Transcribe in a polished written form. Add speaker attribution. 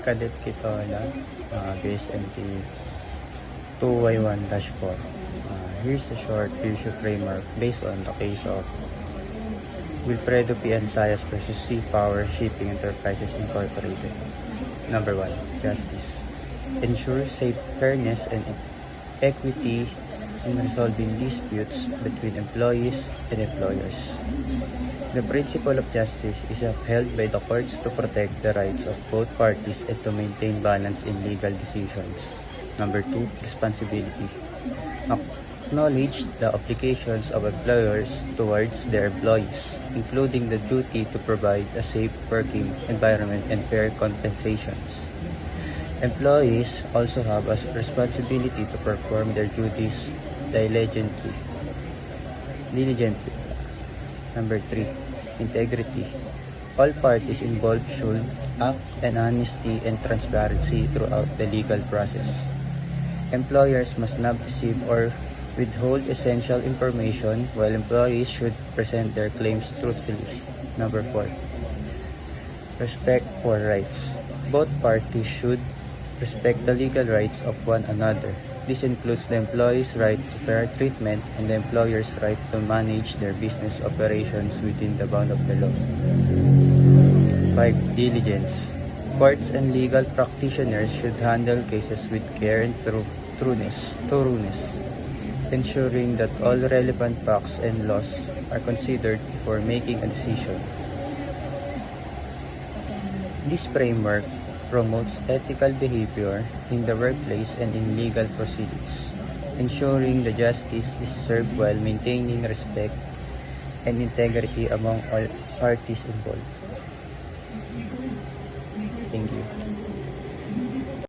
Speaker 1: Cadet Kitola, BSMT 2Y1-4. Here's a short issue framework based on the case of Wilfredo P. Ansayas versus Sea Power Shipping Enterprises Incorporated. Number 1. Justice. Ensure safe fairness and equity in resolving disputes between employees and employers. The principle of justice is upheld by the courts to protect the rights of both parties and to maintain balance in legal decisions. Number 2. Responsibility. Acknowledge the obligations of employers towards their employees, including the duty to provide a safe working environment and fair compensations. Employees also have a responsibility to perform their duties diligently. Number 3. Integrity. All parties involved should act in honesty and transparency throughout the legal process. Employers must not deceive or withhold essential information, while employees should present their claims truthfully. Number 4. Respect for rights. Both parties should respect the legal rights of one another. This includes the employee's right to fair treatment and the employer's right to manage their business operations within the bound of the law. 5. Diligence. Courts and legal practitioners should handle cases with care and thoroughness, ensuring that all relevant facts and laws are considered before making a decision. This framework promotes ethical behavior in the workplace and in legal proceedings, ensuring the justice is served while maintaining respect and integrity among all parties involved. Thank you.